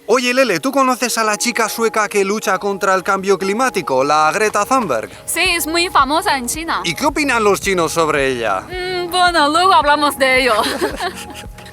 Oye Lele, ¿tú conoces a la chica sueca que lucha contra el cambio climático, la Greta Thunberg? Sí, es muy famosa en China. ¿Y qué opinan los chinos sobre ella? Bueno, luego hablamos de ello.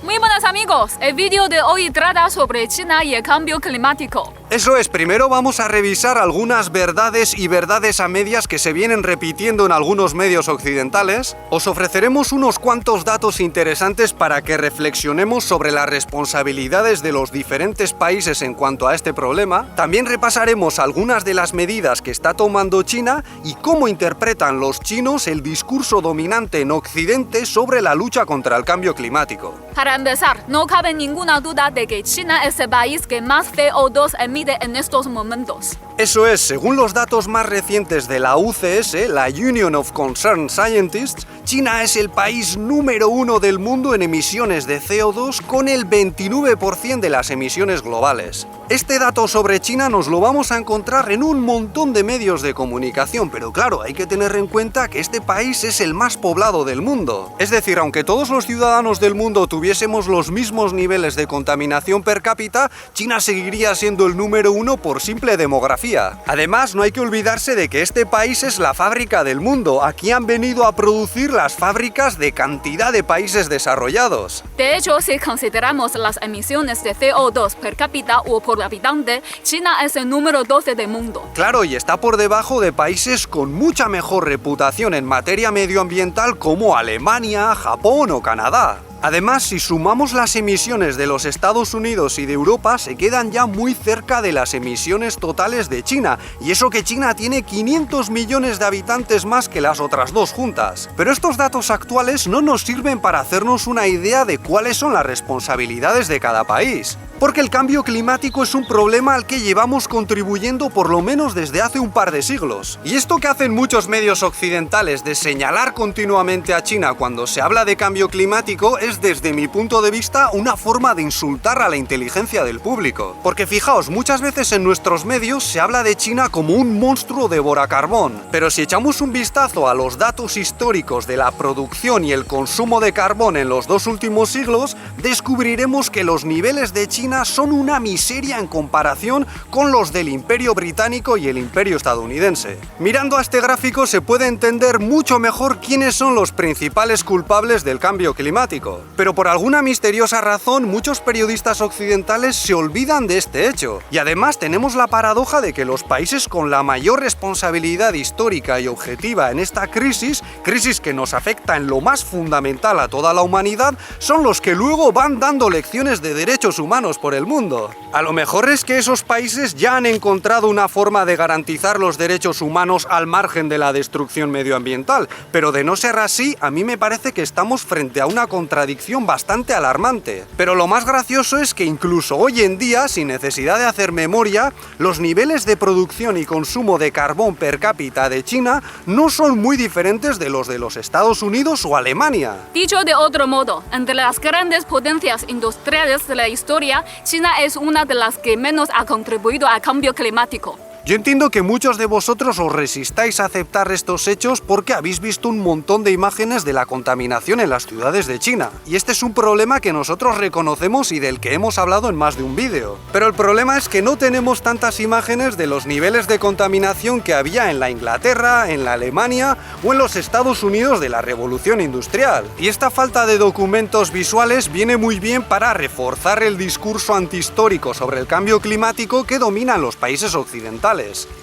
Muy buenos amigos, el vídeo de hoy trata sobre China y el cambio climático. Eso es, primero vamos a revisar algunas verdades y verdades a medias que se vienen repitiendo en algunos medios occidentales. Os ofreceremos unos cuantos datos interesantes para que reflexionemos sobre las responsabilidades de los diferentes países en cuanto a este problema. También repasaremos algunas de las medidas que está tomando China y cómo interpretan los chinos el discurso dominante en Occidente sobre la lucha contra el cambio climático. Para empezar, no cabe ninguna duda de que China es el país que más CO2 emite en estos momentos. Eso es, según los datos más recientes de la UCS, la Union of Concerned Scientists, China es el país número 1 del mundo en emisiones de CO2 con el 29% de las emisiones globales. Este dato sobre China nos lo vamos a encontrar en un montón de medios de comunicación, pero claro, hay que tener en cuenta que este país es el más poblado del mundo. Es decir, aunque todos los ciudadanos del mundo tuviésemos los mismos niveles de contaminación per cápita, China seguiría siendo el número 1 por simple demografía. Además, no hay que olvidarse de que este país es la fábrica del mundo. Aquí han venido a producir las fábricas de cantidad de países desarrollados. De hecho, si consideramos las emisiones de CO2 per cápita o por habitante, China es el número 12 del mundo. Claro, y está por debajo de países con mucha mejor reputación en materia medioambiental como Alemania, Japón o Canadá. Además, si sumamos las emisiones de los Estados Unidos y de Europa, se quedan ya muy cerca de las emisiones totales de China, y eso que China tiene 500 millones de habitantes más que las otras dos juntas. Pero estos datos actuales no nos sirven para hacernos una idea de cuáles son las responsabilidades de cada país. Porque el cambio climático es un problema al que llevamos contribuyendo por lo menos desde hace un par de siglos. Y esto que hacen muchos medios occidentales de señalar continuamente a China cuando se habla de cambio climático es, desde mi punto de vista, una forma de insultar a la inteligencia del público. Porque fijaos, muchas veces en nuestros medios se habla de China como un monstruo devoracarbón. Pero si echamos un vistazo a los datos históricos de la producción y el consumo de carbón en los dos últimos siglos, descubriremos que los niveles de China son una miseria en comparación con los del Imperio Británico y el Imperio Estadounidense. Mirando a este gráfico se puede entender mucho mejor quiénes son los principales culpables del cambio climático. Pero por alguna misteriosa razón, muchos periodistas occidentales se olvidan de este hecho. Y además tenemos la paradoja de que los países con la mayor responsabilidad histórica y objetiva en esta crisis que nos afecta en lo más fundamental a toda la humanidad, son los que luego van dando lecciones de derechos humanos por el mundo. A lo mejor es que esos países ya han encontrado una forma de garantizar los derechos humanos al margen de la destrucción medioambiental, pero de no ser así, a mí me parece que estamos frente a una contradicción bastante alarmante. Pero lo más gracioso es que incluso hoy en día, sin necesidad de hacer memoria, los niveles de producción y consumo de carbón per cápita de China no son muy diferentes de los Estados Unidos o Alemania. Dicho de otro modo, entre las grandes potencias industriales de la historia, China es una de las que menos ha contribuido al cambio climático. Yo entiendo que muchos de vosotros os resistáis a aceptar estos hechos porque habéis visto un montón de imágenes de la contaminación en las ciudades de China. Y este es un problema que nosotros reconocemos y del que hemos hablado en más de un vídeo. Pero el problema es que no tenemos tantas imágenes de los niveles de contaminación que había en la Inglaterra, en la Alemania o en los Estados Unidos de la Revolución Industrial. Y esta falta de documentos visuales viene muy bien para reforzar el discurso antihistórico sobre el cambio climático que dominan los países occidentales.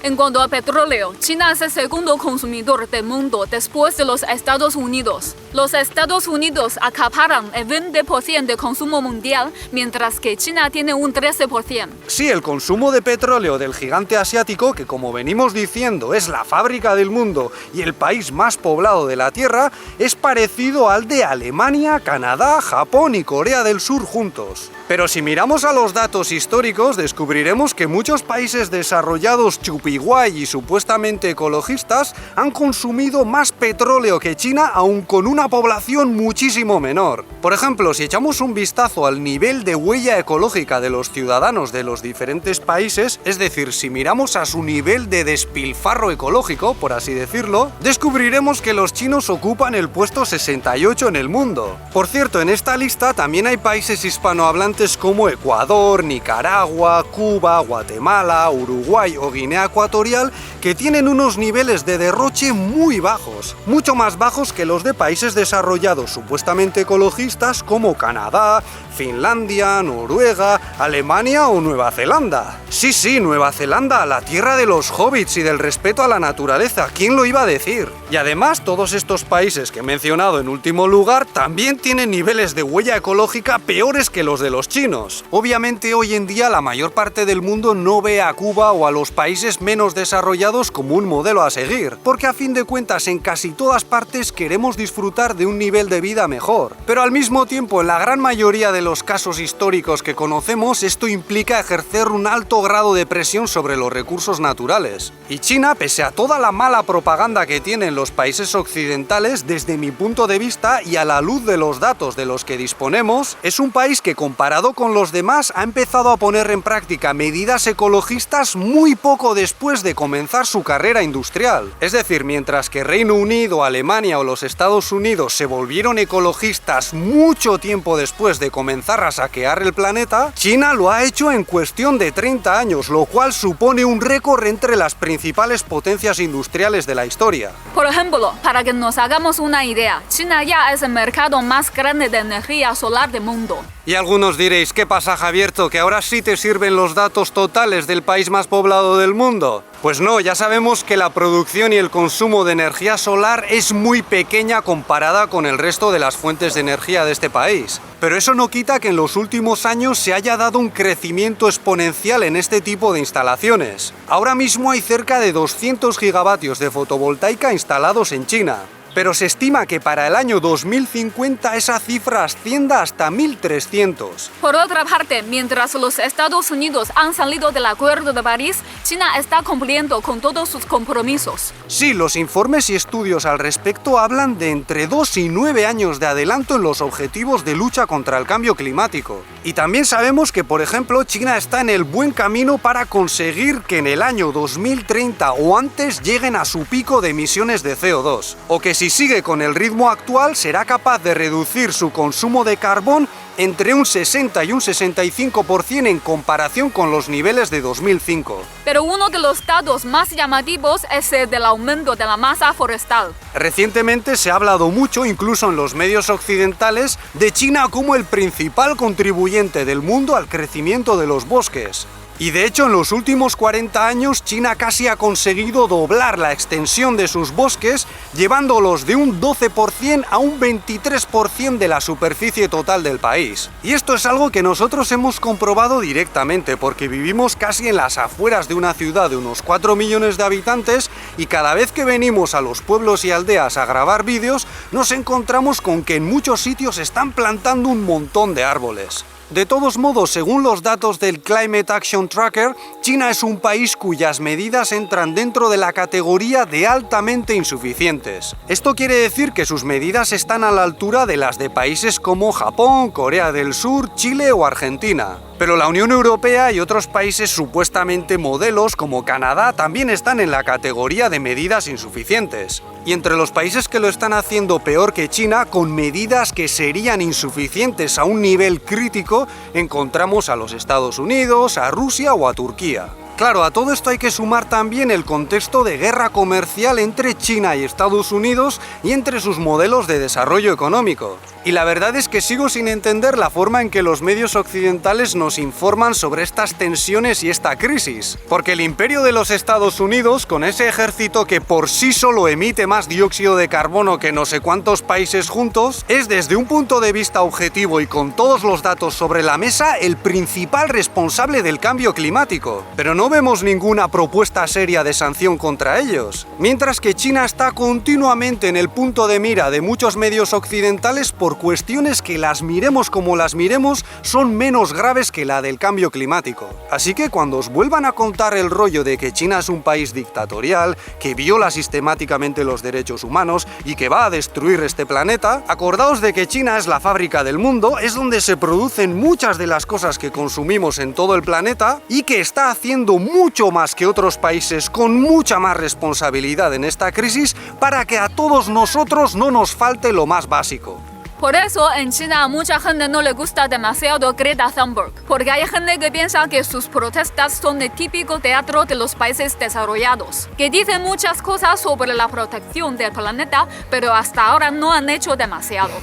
En cuanto al petróleo, China es el segundo consumidor del mundo después de los Estados Unidos. Los Estados Unidos acaparan el 20% del consumo mundial, mientras que China tiene un 13%. Sí, el consumo de petróleo del gigante asiático, que como venimos diciendo es la fábrica del mundo y el país más poblado de la Tierra, es parecido al de Alemania, Canadá, Japón y Corea del Sur juntos. Pero si miramos a los datos históricos, descubriremos que muchos países desarrollados chupiguay y supuestamente ecologistas han consumido más petróleo que China, aun con una población muchísimo menor. Por ejemplo, si echamos un vistazo al nivel de huella ecológica de los ciudadanos de los diferentes países, es decir, si miramos a su nivel de despilfarro ecológico, por así decirlo, descubriremos que los chinos ocupan el puesto 68 en el mundo. Por cierto, en esta lista también hay países hispanohablantes habitantes como Ecuador, Nicaragua, Cuba, Guatemala, Uruguay o Guinea Ecuatorial, que tienen unos niveles de derroche muy bajos, mucho más bajos que los de países desarrollados supuestamente ecologistas como Canadá, Finlandia, Noruega, Alemania o Nueva Zelanda. Sí, Nueva Zelanda, la tierra de los hobbits y del respeto a la naturaleza, ¿quién lo iba a decir? Y además, todos estos países que he mencionado en último lugar también tienen niveles de huella ecológica peores que los de los chinos. Obviamente, hoy en día la mayor parte del mundo no ve a Cuba o a los países menos desarrollados como un modelo a seguir, porque a fin de cuentas en casi todas partes queremos disfrutar de un nivel de vida mejor. Pero al mismo tiempo, en la gran mayoría de los casos históricos que conocemos, esto implica ejercer un alto grado de presión sobre los recursos naturales. Y China, pese a toda la mala propaganda que tienen los países occidentales, desde mi punto de vista y a la luz de los datos de los que disponemos, es un país que comparado con los demás ha empezado a poner en práctica medidas ecologistas muy poco después de comenzar su carrera industrial. Es decir, mientras que Reino Unido, Alemania o los Estados Unidos se volvieron ecologistas mucho tiempo después de comenzar a saquear el planeta, China lo ha hecho en cuestión de 30 años, lo cual supone un récord entre las principales potencias industriales de la historia. Por ejemplo, para que nos hagamos una idea, China ya es el mercado más grande de energía solar del mundo. Y algunos diréis, ¿qué pasa, Javierto? ¿Que ahora sí te sirven los datos totales del país más poblado del mundo? Pues no, ya sabemos que la producción y el consumo de energía solar es muy pequeña comparada con el resto de las fuentes de energía de este país. Pero eso no quita que en los últimos años se haya dado un crecimiento exponencial en este tipo de instalaciones. Ahora mismo hay cerca de 200 gigavatios de fotovoltaica instalados en China. Pero se estima que para el año 2050 esa cifra ascienda hasta 1.300. Por otra parte, mientras los Estados Unidos han salido del Acuerdo de París, China está cumpliendo con todos sus compromisos. Sí, los informes y estudios al respecto hablan de entre 2 y 9 años de adelanto en los objetivos de lucha contra el cambio climático. Y también sabemos que, por ejemplo, China está en el buen camino para conseguir que en el año 2030 o antes lleguen a su pico de emisiones de CO2, o que si sigue con el ritmo actual será capaz de reducir su consumo de carbón entre un 60 y un 65% en comparación con los niveles de 2005. Pero uno de los datos más llamativos es el del aumento de la masa forestal. Recientemente se ha hablado mucho, incluso en los medios occidentales, de China como el principal contribuyente del mundo al crecimiento de los bosques. Y de hecho, en los últimos 40 años, China casi ha conseguido doblar la extensión de sus bosques, llevándolos de un 12% a un 23% de la superficie total del país. Y esto es algo que nosotros hemos comprobado directamente, porque vivimos casi en las afueras de una ciudad de unos 4 millones de habitantes y cada vez que venimos a los pueblos y aldeas a grabar vídeos, nos encontramos con que en muchos sitios están plantando un montón de árboles. De todos modos, según los datos del Climate Action Tracker, China es un país cuyas medidas entran dentro de la categoría de altamente insuficientes. Esto quiere decir que sus medidas están a la altura de las de países como Japón, Corea del Sur, Chile o Argentina. Pero la Unión Europea y otros países supuestamente modelos como Canadá también están en la categoría de medidas insuficientes. Y entre los países que lo están haciendo peor que China, con medidas que serían insuficientes a un nivel crítico, encontramos a los Estados Unidos, a Rusia o a Turquía. Claro, a todo esto hay que sumar también el contexto de guerra comercial entre China y Estados Unidos y entre sus modelos de desarrollo económico. Y la verdad es que sigo sin entender la forma en que los medios occidentales nos informan sobre estas tensiones y esta crisis. Porque el imperio de los Estados Unidos, con ese ejército que por sí solo emite más dióxido de carbono que no sé cuántos países juntos, es desde un punto de vista objetivo y con todos los datos sobre la mesa el principal responsable del cambio climático. Pero no vemos ninguna propuesta seria de sanción contra ellos. Mientras que China está continuamente en el punto de mira de muchos medios occidentales por cuestiones que las miremos como las miremos son menos graves que la del cambio climático. Así que cuando os vuelvan a contar el rollo de que China es un país dictatorial, que viola sistemáticamente los derechos humanos y que va a destruir este planeta, acordaos de que China es la fábrica del mundo, es donde se producen muchas de las cosas que consumimos en todo el planeta y que está haciendo mucho más que otros países con mucha más responsabilidad en esta crisis para que a todos nosotros no nos falte lo más básico. Por eso en China a mucha gente no le gusta demasiado Greta Thunberg, porque hay gente que piensa que sus protestas son el típico teatro de los países desarrollados, que dicen muchas cosas sobre la protección del planeta, pero hasta ahora no han hecho demasiado.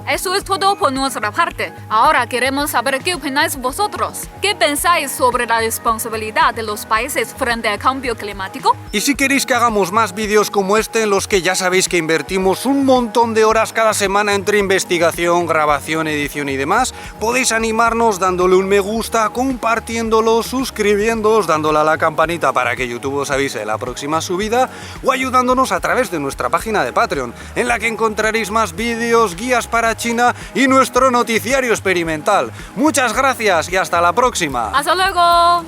Eso es todo por nuestra parte. Ahora queremos saber qué opináis vosotros. ¿Qué pensáis sobre la responsabilidad de los países frente al cambio climático? Y si queréis que hagamos más vídeos como este, en los que ya sabéis que invertimos un montón de horas cada semana entre investigación, grabación, edición y demás, podéis animarnos dándole un me gusta, compartiéndolo, suscribiéndoos, dándole a la campanita para que YouTube os avise de la próxima subida, o ayudándonos a través de nuestra página de Patreon, en la que encontraréis más vídeos, guías para China y nuestro noticiario experimental. Muchas gracias y hasta la próxima. ¡Hasta luego!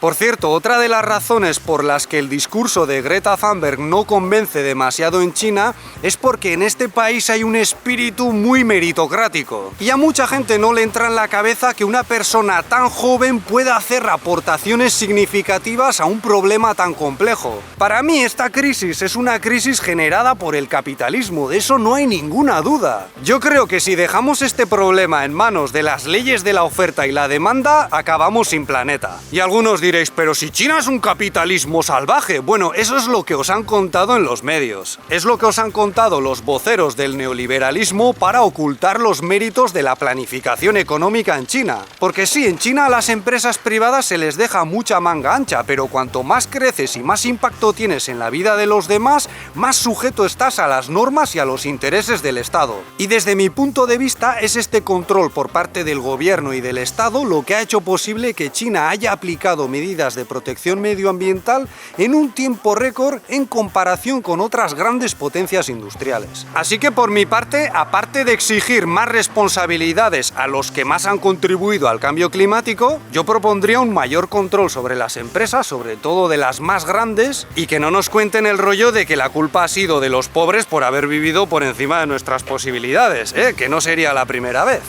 Por cierto, otra de las razones por las que el discurso de Greta Thunberg no convence demasiado en China es porque en este país hay un espíritu muy meritocrático. Y a mucha gente no le entra en la cabeza que una persona tan joven pueda hacer aportaciones significativas a un problema tan complejo. Para mí esta crisis es una crisis generada por el capitalismo, de eso no hay ninguna duda. Yo creo que si dejamos este problema en manos de las leyes de la oferta y la demanda, acabamos sin planeta. Y algunos diréis, pero si China es un capitalismo salvaje. Bueno, eso es lo que os han contado en los medios. Es lo que os han contado los voceros del neoliberalismo para ocultar los méritos de la planificación económica en China. Porque sí, en China a las empresas privadas se les deja mucha manga ancha, pero cuanto más creces y más impacto tienes en la vida de los demás, más sujeto estás a las normas y a los intereses del Estado. Y desde mi punto de vista es este control por parte del gobierno y del Estado lo que ha hecho posible que China haya aplicado medidas de protección medioambiental en un tiempo récord en comparación con otras grandes potencias industriales. Así que por mi parte, aparte de exigir más responsabilidades a los que más han contribuido al cambio climático, yo propondría un mayor control sobre las empresas, sobre todo de las más grandes, y que no nos cuenten el rollo de que la culpa ha sido de los pobres por haber vivido por encima de nuestras posibilidades, que no sería la primera vez.